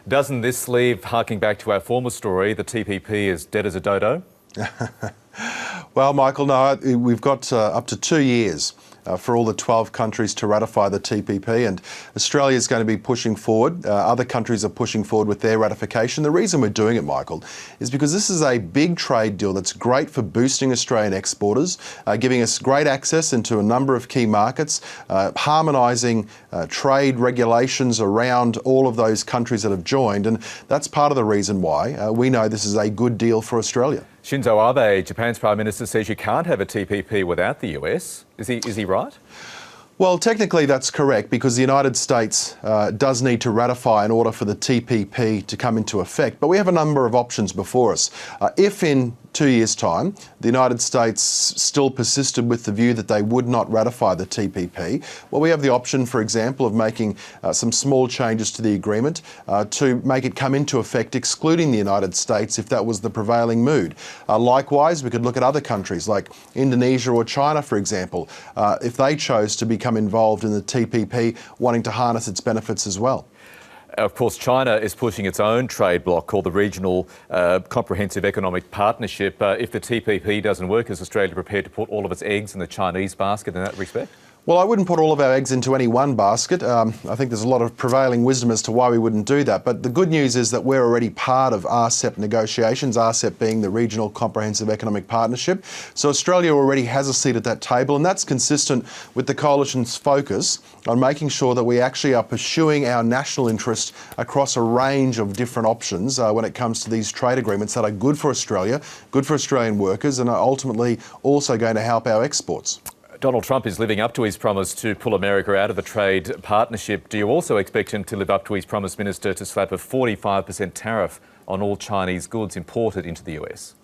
Doesn't this leave, harking back to our former story, the TPP as dead as a dodo? Well, Michael, no, we've got up to 2 years for all the 12 countries to ratify the TPP, and Australia is going to be pushing forward. Other countries are pushing forward with their ratification. The reason we're doing it, Michael, is because this is a big trade deal that's great for boosting Australian exporters, giving us great access into a number of key markets, harmonising trade regulations around all of those countries that have joined, and that's part of the reason why we know this is a good deal for Australia. Shinzo Abe, Japan's Prime Minister, says you can't have a TPP without the US. Is he right? Well, technically that's correct, because the United States does need to ratify in order for the TPP to come into effect. But we have a number of options before us. If in 2 years' time the United States still persisted with the view that they would not ratify the TPP, well, we have the option, for example, of making some small changes to the agreement to make it come into effect, excluding the United States if that was the prevailing mood. Likewise, we could look at other countries like Indonesia or China, for example, if they chose to become involved in the TPP, wanting to harness its benefits as well. Of course, China is pushing its own trade bloc called the Regional Comprehensive Economic Partnership. If the TPP doesn't work, is Australia prepared to put all of its eggs in the Chinese basket in that respect? Well, I wouldn't put all of our eggs into any one basket. I think there's a lot of prevailing wisdom as to why we wouldn't do that. But the good news is that we're already part of RCEP negotiations, RCEP being the Regional Comprehensive Economic Partnership. So Australia already has a seat at that table, and that's consistent with the Coalition's focus on making sure that we actually are pursuing our national interest across a range of different options when it comes to these trade agreements that are good for Australia, good for Australian workers, and are ultimately also going to help our exports. Donald Trump is living up to his promise to pull America out of the trade partnership. Do you also expect him to live up to his promise, Minister, to slap a 45% tariff on all Chinese goods imported into the US?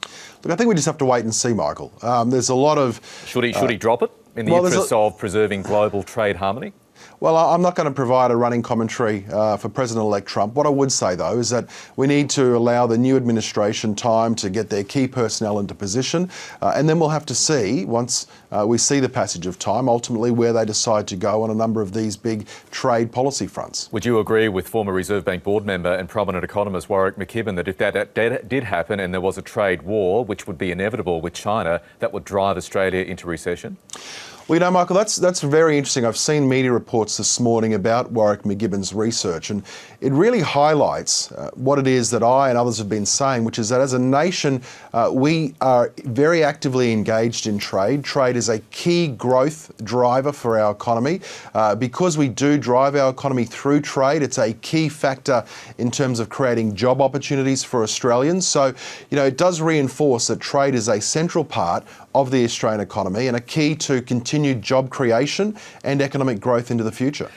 Look, I think we just have to wait and see, Michael. There's a lot of... Should he drop it in the interest of preserving global trade harmony? Well, I'm not going to provide a running commentary for President-elect Trump. What I would say, though, is that we need to allow the new administration time to get their key personnel into position, and then we'll have to see, once we see the passage of time, ultimately where they decide to go on a number of these big trade policy fronts. Would you agree with former Reserve Bank board member and prominent economist Warwick McKibben that if that did happen and there was a trade war, which would be inevitable with China, that would drive Australia into recession? Well, you know, Michael, that's very interesting. I've seen media reports this morning about Warwick McKibben's research, and it really highlights what it is that I and others have been saying, which is that as a nation, we are very actively engaged in trade. Trade is a key growth driver for our economy. Because we do drive our economy through trade, it's a key factor in terms of creating job opportunities for Australians. So, you know, it does reinforce that trade is a central part of the Australian economy and a key to continued job creation and economic growth into the future.